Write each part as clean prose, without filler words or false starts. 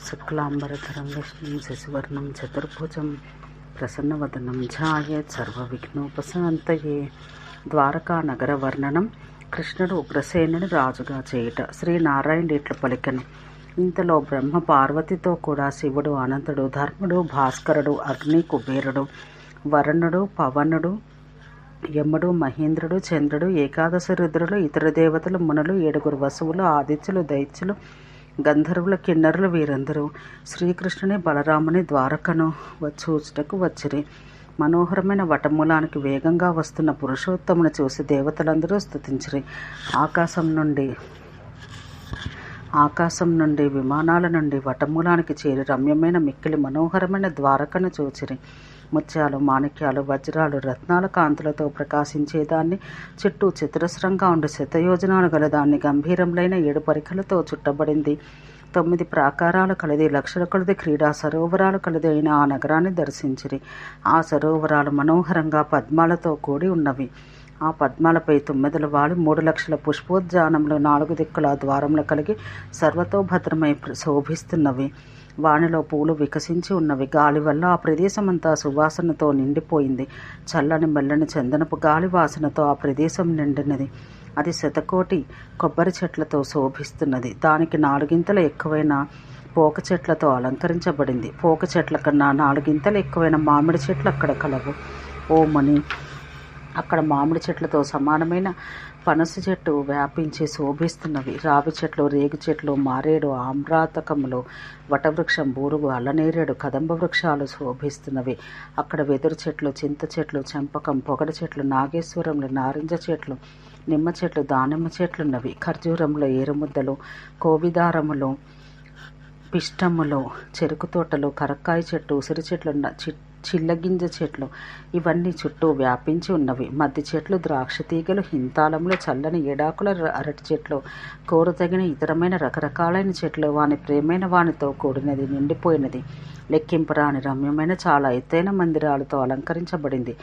శుక్లాంబరధరం విష్ణుం శశివర్ణం చతుర్భుజం ప్రసన్నవదనం ధ్యాయేత్ సర్వవిఘ్నోపశాంతయే. ద్వారకా నగర వర్ణనం. కృష్ణుడు ఉగ్రసేనుని రాజుగా చేయుట. శ్రీనారాయణుడు ఇట్లు పలికెను. ఇంతలో బ్రహ్మ పార్వతితో కూడా శివుడు, అనంతుడు, ధర్ముడు, భాస్కరుడు, అగ్ని, కుబేరుడు, వరుణుడు, పవనుడు, యముడు, మహేంద్రుడు, చంద్రుడు, ఏకాదశి రుద్రులు, ఇతర దేవతలు, మునులు, 7 వసువులు, ఆదిత్యులు, దైత్యులు, గంధర్వుల, కిన్నరులు వీరందరూ శ్రీకృష్ణుని బలరాముని ద్వారకను చూచుటకు వచ్చిరి. మనోహరమైన వటమూలానికి వేగంగా వస్తున్న పురుషోత్తముని చూసి దేవతలందరూ స్తుతించిరి. ఆకాశం నుండి విమానాల నుండి వటమూలానికి చేరి రమ్యమైన మిక్కిలి మనోహరమైన ద్వారకను చూచిరి. ముత్యాలు, మాణిక్యాలు, వజ్రాలు, రత్నాల కాంతులతో ప్రకాశించేదాన్ని, చుట్టూ చతురస్రంగా ఉండి శతయోజనాలు గలదాన్ని, గంభీరములైన 7 పరిఖలతో చుట్టబడింది, 9 ప్రాకారాలు కలది, లక్షల కొలది క్రీడా సరోవరాలు కలది అయిన ఆ నగరాన్ని దర్శించిరి. ఆ సరోవరాలు మనోహరంగా పద్మాలతో కూడి ఉన్నవి. ఆ పద్మాలపై 9 వాలి 3 లక్షల పుష్పోద్యానములు 4 దిక్కుల ద్వారములు కలిగి సర్వతోభద్రమై శోభిస్తున్నవి. వానిలో పూలు వికసించి ఉన్నవి. గాలి వల్ల ఆ ప్రదేశమంతా సువాసనతో నిండిపోయింది. చల్లని మెల్లని చందనపు గాలి వాసనతో ఆ ప్రదేశం నిండినది. అది 100 కొబ్బరి చెట్లతో శోభిస్తున్నది. దానికి 4 గింతలు ఎక్కువైన పోక చెట్లతో అలంకరించబడింది. పోక చెట్ల కన్నా 4 గింతలు ఎక్కువైన మామిడి చెట్లు అక్కడ కలవు. ఓ ముని, అక్కడ మామిడి చెట్లతో సమానమైన పనస చెట్టు వ్యాపించి శోభిస్తున్నవి. రావి చెట్లు, రేగు చెట్లు, మారేడు, ఆమ్రాతకములు, వటవృక్షం, బూరుగు, అల్లనేరేడు, కదంబ వృక్షాలు శోభిస్తున్నవి. అక్కడ వెదురు చెట్లు, చింత చెట్లు, చెంపకం, పొగడ చెట్లు, నాగేశ్వరములు, నారింజ చెట్లు, నిమ్మ చెట్లు, దానిమ్మ చెట్లున్నవి. ఖర్జూరములు, ఏరుముద్దలు, కోవిదారములు, పిష్టములు, చెరుకు తోటలు, కరక్కాయ చెట్టు, ఉసిరి చెట్లు, చిల్లగింజ చెట్లు ఇవన్నీ చుట్టూ వ్యాపించి ఉన్నవి. మద్ది చెట్లు, ద్రాక్ష తీగలు, హింతాళములు, చల్లని ఏడాకుల అరటి చెట్లు, కోరతగిన ఇతరమైన రకరకాలైన చెట్లు వాని ప్రేమైన వానితో కూడినది, నిండిపోయినది. లెక్కింపరాని రమ్యమైన చాలా ఎత్తైన మందిరాలతో అలంకరించబడింది.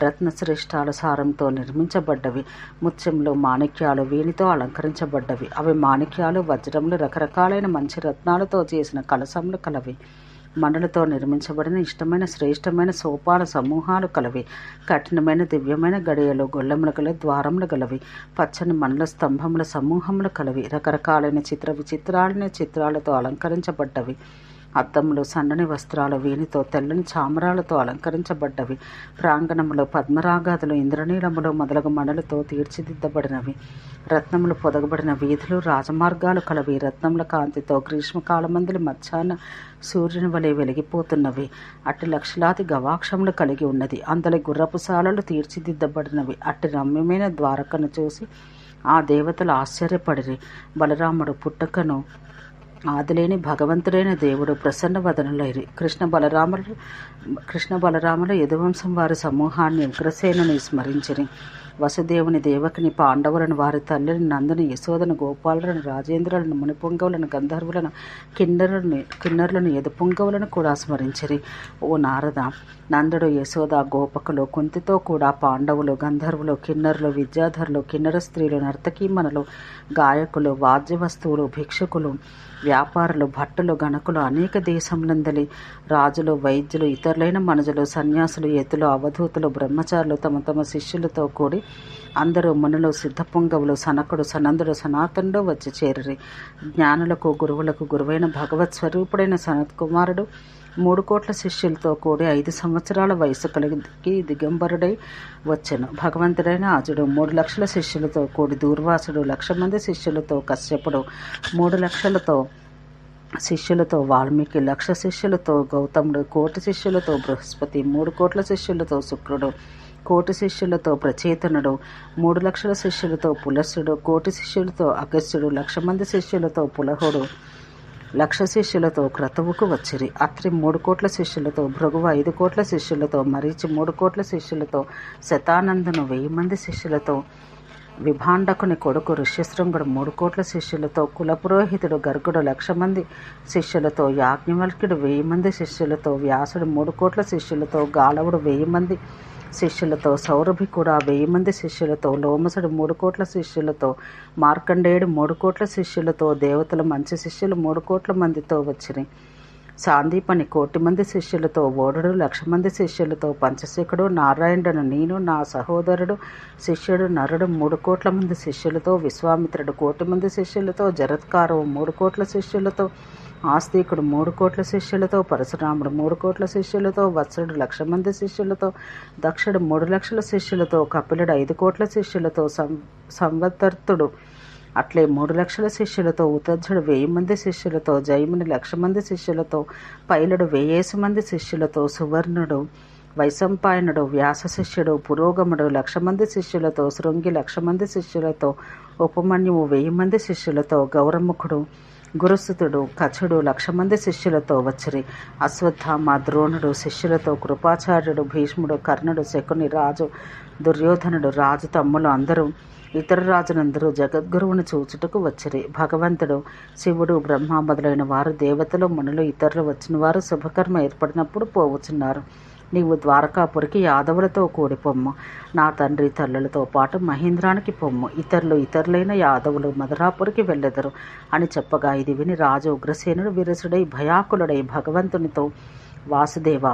రత్నశ్రేష్టాల సారంతో నిర్మించబడ్డవి. ముత్యములు, మాణిక్యాలు వీనితో అలంకరించబడ్డవి. అవి మాణిక్యాలు, వజ్రములు, రకరకాలైన మంచి రత్నాలతో చేసిన కలశములు కలవి. మణులతో నిర్మించబడిన ఇష్టమైన శ్రేష్టమైన సోపాన సమూహాలు కలవి. కఠినమైన దివ్యమైన గడియలు, గొల్లములు గల ద్వారములు గలవి. పచ్చని మణుల స్తంభముల సమూహములు కలవి. రకరకాలైన విచిత్రాలైన చిత్రాలతో అలంకరించబడ్డవి. అద్దములు, సన్నని వస్త్రాలు వీనితో తెల్లని చామరాలతో అలంకరించబడ్డవి. ప్రాంగణములు, పద్మరాగాదులు, ఇంద్రనీలములు మొదలగు మణులతో తీర్చిదిద్దబడినవి. రత్నములు పొదగబడిన వీధులు, రాజమార్గాలు కలవి. రత్నముల కాంతితో గ్రీష్మకాలమందులి మధ్యాహ్న సూర్యుని వలె వెలిగిపోతున్నవి. అట్టి లక్షలాది గవాక్షములు కలిగి ఉన్నది. అందలి గుర్రపుశాలలు తీర్చిదిద్దబడినవి. అట్టి రమ్యమైన ద్వారకను చూసి ఆ దేవతలు ఆశ్చర్యపడిరి. బలరాముడు పుట్టుకను ఆదిలేని భగవంతుడైన దేవుడు ప్రసన్న వదనులైరి. కృష్ణ బలరాముల యదువంశం వారి సమూహాన్ని ఉగ్రసేనుని స్మరించిరి. వసుదేవుని, దేవకిని, పాండవులను, వారి తల్లిని, నందుని, యశోదను, గోపాలులను, రాజేంద్రులను, మునిపుంగవులను, గంధర్వులను, కిన్నరులను, యదుపుంగవులను కూడా స్మరించిరి. ఓ నారద, నందుడు, యశోద, గోపకులు, కుంతితో కూడా పాండవులు, గంధర్వులు, కిన్నరులు, విద్యాధరులు, కిన్నర స్త్రీలు, నర్తకీమణులు, గాయకులు, వాద్య వస్తువులు, భిక్షుకులు, వ్యాపారులు, భట్టులు, గణకులు, అనేక దేశములందలి రాజులు, వైద్యులు, ఇతరులైన మనుజులు, సన్యాసులు, యతులు, అవధూతులు, బ్రహ్మచారులు తమ తమ శిష్యులతో కూడి అందరూ మునులు, సిద్ధపుంగవులు, సనకుడు, సనందుడు, సనాతనుడు వచ్చి చేరిరి. జ్ఞానులకు, గురువులకు గురువైన భగవత్ స్వరూపుడైన సనత్కుమారుడు 3 కోట్ల శిష్యులతో కూడి 5 సంవత్సరాల వయసు కలిగి దిగంబరుడై వచ్చెను. భగవంతుడైన అజుడు 3 లక్షల శిష్యులతో కూడి, దూర్వాసుడు 1,00,000 మంది శిష్యులతో కశ్యపుడు, 3 లక్షల శిష్యులతో వాల్మీకి, 1,00,000 శిష్యులతో గౌతముడు, 1 కోటి శిష్యులతో బృహస్పతి, 3 కోట్ల శిష్యులతో శుక్రుడు, 1 కోటి శిష్యులతో ప్రచేతనుడు, 3 లక్షల శిష్యులతో పులస్సుడు, 1 కోటి శిష్యులతో అగస్త్యుడు, 1,00,000 మంది శిష్యులతో పులహుడు, 1,00,000 శిష్యులతో క్రతువుకు వచ్చిరి. అత్రి 3 కోట్ల శిష్యులతో, భృగువ 5 కోట్ల శిష్యులతో, మరీచి 3 కోట్ల శిష్యులతో, శతానందును 1000 మంది శిష్యులతో, విభాండకుని కొడుకు ఋష్యశృంగుడు 3 కోట్ల శిష్యులతో, కులపురోహితుడు గర్గుడు 1,00,000 మంది శిష్యులతో, యాజ్ఞవల్క్యుడు 1000 మంది శిష్యులతో, వ్యాసుడు 3 కోట్ల శిష్యులతో, గాలవుడు 1000 మంది శిష్యులతో, సౌరభి కూడా 1000 మంది శిష్యులతో, లోమసుడు 3 కోట్ల శిష్యులతో, మార్కండేయుడు 3 కోట్ల శిష్యులతో, దేవతల మంచి శిష్యులు 3 కోట్ల మందితో వచ్చిరి. సాందీపని 1,000,000 మంది శిష్యులతో, ఓడుడు 1,00,000 మంది శిష్యులతో, పంచశేఖడు నారాయణుడను నేను, నా సహోదరుడు శిష్యుడు నరుడు 3,00,00,000 మంది శిష్యులతో, విశ్వామిత్రుడు 1,00,00,000 మంది శిష్యులతో, జరత్కారువు 3,00,00,000 శిష్యులతో, ఆస్తికుడు 3,00,00,000 శిష్యులతో, పరశురాముడు 3,00,00,000 శిష్యులతో, వత్సుడు 1,00,000 మంది శిష్యులతో, దక్షుడు 3,00,000 శిష్యులతో, కపిలుడు 5,00,00,000 శిష్యులతో, సంవత్సర్తుడు అట్లే 3,00,000 శిష్యులతో, ఉతజ్జుడు 1,000 మంది శిష్యులతో, జైముని 1,00,000 మంది శిష్యులతో, పైలుడు 1,000 మంది శిష్యులతో, సువర్ణుడు, వైశంపాయనుడు, వ్యాస శిష్యుడు, పురోగముడు 1,00,000 మంది శిష్యులతో, శృంగి 1,00,000 మంది శిష్యులతో, ఉపమన్యువు 1,000 మంది శిష్యులతో, గౌరముఖుడు, గురుసుతుడు, కచుడు 1,00,000 మంది శిష్యులతో వచ్చిరి. అశ్వత్థామ, ద్రోణుడు శిష్యులతో, కృపాచార్యుడు, భీష్ముడు, కర్ణుడు, శకుని, రాజు దుర్యోధనుడు, రాజు తమ్ములు అందరూ, ఇతర రాజులందరూ జగద్గురువును చూచుటకు వచ్చిరి. భగవంతుడు, శివుడు, బ్రహ్మ మొదలైన వారు, దేవతలు, మునులు, ఇతరులు వచ్చిన వారు శుభకర్మ ఏర్పడినప్పుడు పోవచ్చున్నారు. నీవు ద్వారకాపురికి యాదవులతో కూడి పొమ్ము. నా తండ్రి తల్లులతో పాటు మహేంద్రానికి పొమ్ము. ఇతరులైన యాదవులు మధురాపురికి వెళ్ళెదరు అని చెప్పగా ఇది విని రాజు ఉగ్రసేనుడు విరసుడై భయాకులుడై భగవంతునితో, వాసుదేవ,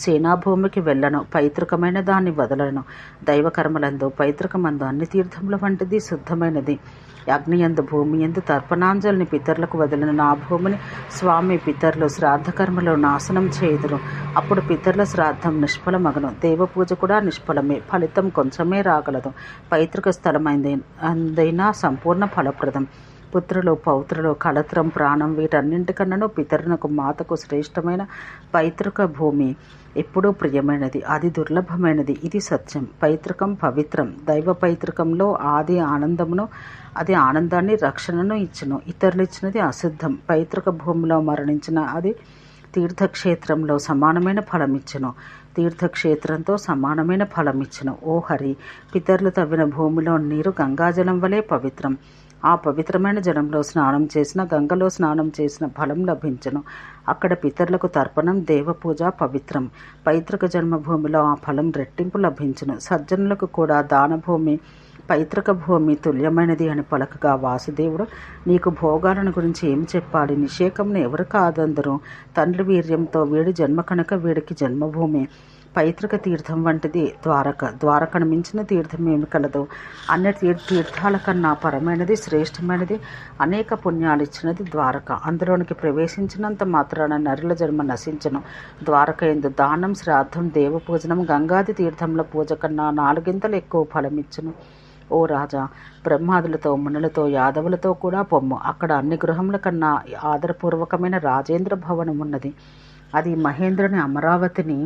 సేనాభూమికి వెళ్ళను, పైతృకమైన దాన్ని వదలను. దైవకర్మలందు పైతృకమందు అన్ని తీర్థముల వంటిది శుద్ధమైనది. అగ్నియందు భూమియందు తర్పణాంజలిని పితరులకు వదిలిన నా భూమిని స్వామి పితరులు శ్రాద్ధకర్మలో నాశనం చేయుదురు. అప్పుడు పితరుల శ్రాద్ధం నిష్ఫలమగను, దేవపూజ కూడా నిష్ఫలమే, ఫలితం కొంచెమే రాగలదు. పైతృక స్థలమైందైనా సంపూర్ణ ఫలప్రదం. పుత్రులు, పౌత్రులు, కళత్రం, ప్రాణం వీటన్నింటికన్నను పితరునకు మాతకు శ్రేష్టమైన పైతృక భూమి ఎప్పుడూ ప్రియమైనది, అది దుర్లభమైనది. ఇది సత్యం. పైతృకం పవిత్రం. దైవ పైతృకంలో ఆది ఆనందమును, అది ఆనందాన్ని, రక్షణను ఇచ్చును. ఇతరులు ఇచ్చినది అశుద్ధం. పైతృక భూమిలో మరణించిన అది తీర్థక్షేత్రంలో సమానమైన ఫలమిచ్చును. తీర్థక్షేత్రంతో సమానమైన ఫలమిచ్చును. ఓ హరి, పితరులు తవ్విన భూమిలో నీరు గంగాజలం వలె పవిత్రం. ఆ పవిత్రమైన జలంలో స్నానం చేసిన, గంగలో స్నానం చేసిన ఫలం లభించును. అక్కడ పితరులకు తర్పణం, దేవపూజ పవిత్రం. పైతృక జన్మభూమిలో ఆ ఫలం రెట్టింపు లభించును. సజ్జనులకు కూడా దానభూమి పైతృక భూమి తుల్యమైనది అని పలకగా వాసుదేవుడు, నీకు భోగాలను గురించి ఏమి చెప్పాలి? నిషేకంను ఎవరు కాదందరూ. తండ్రి వీర్యంతో వీడి జన్మ కనుక వీడికి జన్మభూమి. పైతృక తీర్థం వంటిది ద్వారక. ద్వారకను మించిన తీర్థం ఏమి కలదు? అన్ని తీర్థాల కన్నా పరమైనది, శ్రేష్టమైనది, అనేక పుణ్యాలు ఇచ్చినది ద్వారక. అందులోనికి ప్రవేశించినంత మాత్రాన నరుల జన్మ నశించను. ద్వారక యందు దానం, శ్రాద్ధం, దేవపూజనం, గంగాది తీర్థముల పూజ కన్నా 4 ఎక్కువ ఫలమిచ్చును. ఓ రాజా, బ్రహ్మాదులతో, మునులతో, యాదవులతో కూడా పొమ్ము. అక్కడ అన్ని గృహముల కన్నా ఆదరపూర్వకమైన రాజేంద్ర భవనం ఉన్నది. అది మహేంద్రుని అమరావతిని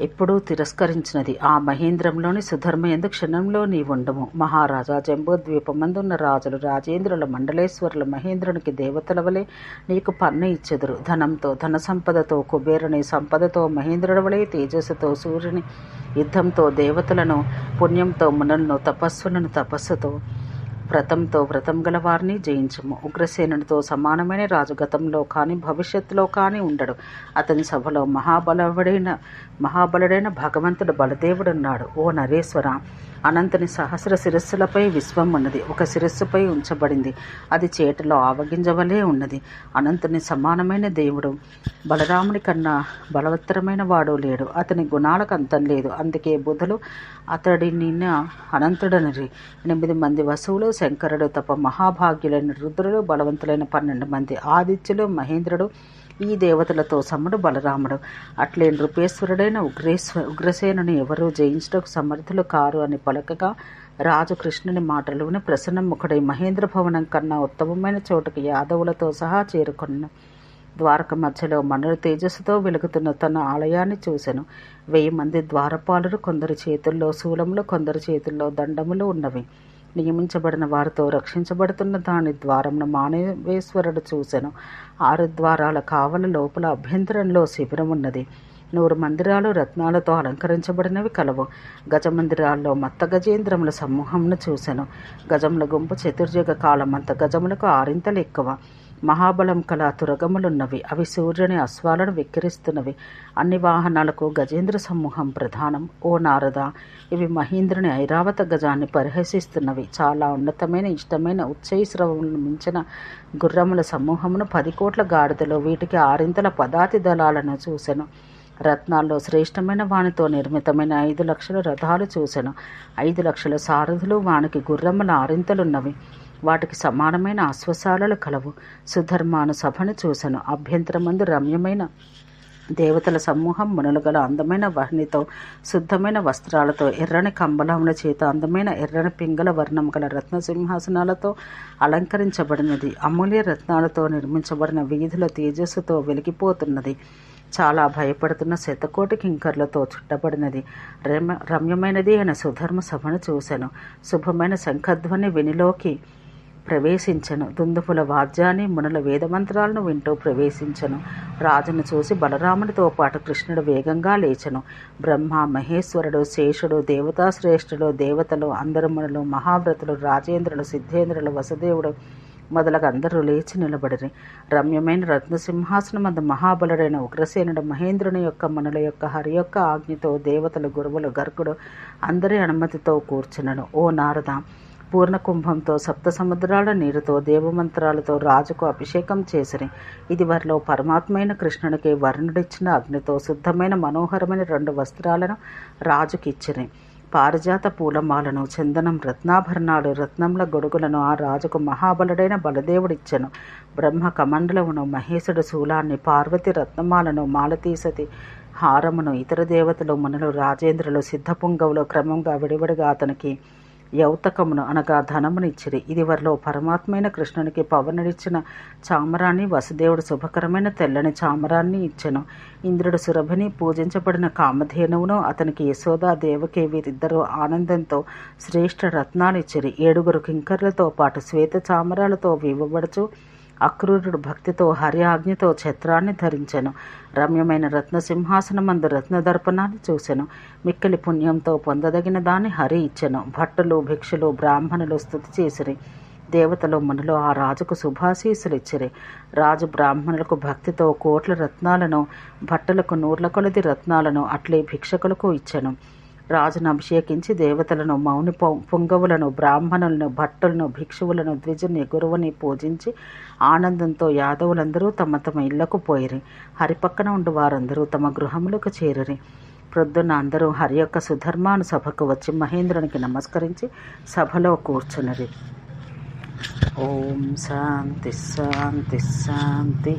ఎప్పుడూ తిరస్కరించినది. ఆ మహేంద్రంలోని సుధర్మయందు క్షణంలో నీవుండము. మహారాజా, జంబూద్వీపమందున్న రాజులు, రాజేంద్రుల, మండలేశ్వరులు మహేంద్రునికి దేవతల వలె నీకు పన్ను ఇచ్చెదరు. ధనంతో, ధన సంపదతో, కుబేరుని సంపదతో, మహేంద్రుడి వలె తేజస్సుతో, సూర్యుని యుద్ధంతో, దేవతలను పుణ్యంతో, మునులను, తపస్సులను తపస్సుతో, వ్రతంతో, వ్రతం గల వారిని జయించము. ఉగ్రసేనుడితో సమానమైన రాజు గతంలో కానీ భవిష్యత్తులో కానీ ఉండడు. అతని సభలో మహాబలుడైన భగవంతుడు బలదేవుడున్నాడు. ఓ నరేశ్వర, అనంతుని సహస్ర శిరస్సులపై విశ్వం ఉన్నది. ఒక శిరస్సుపై ఉంచబడింది. అది చేటలో ఆవగింజవలే ఉన్నది. అనంతుని సమానమైన దేవుడు బలరాముని కన్నా బలవత్తరమైన వాడు లేడు. అతని గుణాలకు అంతం లేదు. అందుకే బుధులు అతడిని అనంతుడనిరి. 8 మంది వసువులు, శంకరుడు తప్ప మహాభాగ్యులైన రుద్రులు, బలవంతులైన 12 మంది ఆదిత్యులు, మహేంద్రుడు, ఈ దేవతలతో సముడు బలరాముడు. అట్లే నృపేశ్వరుడైన ఉగ్రసేనుని ఎవరూ జయించుటకు సమర్థులు కారు అని పలకగా రాజు కృష్ణుని మాటలుని ప్రసన్నముఖుడై మహేంద్ర భవనం కన్నా ఉత్తమమైన చోటుకి యాదవులతో సహా చేరుకొన్న ద్వారక మధ్యలో మనుల తేజస్సుతో వెలుగుతున్న తన ఆలయాన్ని చూసెను. 1000 మంది ద్వారపాలురు, కొందరి చేతుల్లో శూలములు, కొందరి చేతుల్లో దండములు ఉన్నవి. నియమించబడిన వారితో రక్షించబడుతున్న దాని ద్వారమును మానవేశ్వరుడు చూసెను. 6 ద్వారాల కావల లోపల అభ్యంతరంలో శిబిరం ఉన్నది. 100 మందిరాలు రత్నాలతో అలంకరించబడినవి కలవు. గజమందిరాల్లో మత్త గజేంద్రముల సమూహంను చూసెను. గజముల గుంపు చతుర్యుగ కాలమంత గజములకు 6 ఎక్కువ. మహాబలం కల తురగములున్నవి. అవి సూర్యుని అశ్వాలను వెక్కిరిస్తున్నవి. అన్ని వాహనాలకు గజేంద్ర సమూహం ప్రధానం. ఓ నారద, ఇవి మహేంద్రుని ఐరావత గజాన్ని పరిహసిస్తున్నవి. చాలా ఉన్నతమైన ఇష్టమైన ఉచ్చైశ్రవములను మించిన గుర్రముల సమూహమును 10 కోట్ల గాడిదలు, వీటికి 6 పదాతి దళాలను చూసెను. రత్నాల్లో శ్రేష్టమైన వానితో నిర్మితమైన 5 లక్షల రథాలు చూసెను. 5 లక్షల సారథులు, వానికి గుర్రముల 6 వాటికి సమానమైన అశ్వశాలలు కలవు. సుధర్మాను సభను చూసెను. అభ్యంతరమందు రమ్యమైన దేవతల సమూహం మునులు గల అందమైన వహ్నితో, శుద్ధమైన వస్త్రాలతో, ఎర్రని కంబళముల చేత అందమైన ఎర్రని పింగళ వర్ణం గల రత్న సింహాసనాలతో అలంకరించబడినది. అమూల్య రత్నాలతో నిర్మించబడిన వీధుల తేజస్సుతో వెలిగిపోతున్నది. చాలా భయపడుతున్న 100,000,000 కింకర్లతో చుట్టబడినది. రమ్యమైనది అయిన సుధర్మ సభను చూసెను. శుభమైన శంఖధ్వని వినిలోకి ప్రవేశించెను. దుందుపుల వాద్యాన్ని, మునుల వేదమంత్రాలను వింటూ ప్రవేశించెను. రాజును చూసి బలరాముడితో పాటు కృష్ణుడు వేగంగా లేచెను. బ్రహ్మ, మహేశ్వరుడు, శేషుడు, దేవతాశ్రేష్ఠుడు, దేవతలు, అందరు మునులు, మహావ్రతులు, రాజేంద్రులు, సిద్ధేంద్రులు, వసుదేవుడు మొదలగు అందరూ లేచి నిలబడిరి. రమ్యమైన రత్నసింహాసనమందు మహాబలుడైన ఉగ్రసేనుడు మహేంద్రుని యొక్క, మునుల యొక్క, హరి యొక్క ఆజ్ఞతో దేవతలు, గురువులు, గర్గుడు అందరి అనుమతితో కూర్చునను. ఓ నారద, పూర్ణ కుంభంతో, 7 సముద్రాల నీరుతో, దేవమంత్రాలతో రాజుకు అభిషేకం చేసిరి. ఇది వారిలో పరమాత్మైన కృష్ణునికి వరుణుడిచ్చిన అగ్నితో శుద్ధమైన మనోహరమైన 2 వస్త్రాలను రాజుకిచ్చిరి. పారిజాత పూలమాలను, చందనం, రత్నాభరణాలు, రత్నముల గొడుగులను ఆ రాజుకు మహాబలుడైన బలదేవుడిచ్చెను. బ్రహ్మ కమండలమును, మహేశుడు శూలాన్ని, పార్వతి రత్నమాలను, మాలతీసతి హారమును, ఇతర దేవతలు, మునులు, రాజేంద్రులు, సిద్ధపుంగవులు క్రమంగా విడివిడిగా అతనికి యౌతకమును అనగా ధనమునిచ్చిరి. ఇది వారిలో పరమాత్మైన కృష్ణునికి పవనుడిచ్చిన చామరాన్ని, వసుదేవుడు శుభకరమైన తెల్లని చామరాన్ని ఇచ్చెను. ఇంద్రుడు సురభిని పూజించబడిన కామధేనువును, అతనికి యశోద, దేవకి వీరిద్దరూ ఆనందంతో శ్రేష్ఠ రత్నాలిచ్చిరి. 7 కింకర్లతో పాటు శ్వేత చామరాలతో వివ్వబడుచు అక్రూరుడు భక్తితో హరి ఆజ్ఞతో ఛత్రాన్ని ధరించెను. రమ్యమైన రత్నసింహాసనమందు రత్నదర్పణాన్ని చూసెను. మిక్కిలి పుణ్యంతో పొందదగిన దాన్ని హరి ఇచ్చెను. భట్టులు, భిక్షులు, బ్రాహ్మణులు స్తుతి చేసిరి. దేవతలు, మునులు ఆ రాజుకు శుభాశీస్సులిచ్చిరి. రాజు బ్రాహ్మణులకు భక్తితో కోట్ల రత్నాలను, భట్టులకు 100 కొలది రత్నాలను, అట్లే భిక్షకులకు ఇచ్చెను. రాజును అభిషేకించి దేవతలను, మౌని పుంగవులను, బ్రాహ్మణులను, భట్టులను, భిక్షువులను, ద్విజుని, గురువుని పూజించి ఆనందంతో యాదవులందరూ తమ తమ ఇళ్లకు పోయిరి. హరిపక్కన ఉండు వారందరూ తమ గృహములకు చేరిరి. ప్రొద్దున అందరూ హరి యొక్క సుధర్మాను సభకు వచ్చి మహేంద్రునికి నమస్కరించి సభలో కూర్చున్నది. ఓం శాంతి శాంతి శాంతి.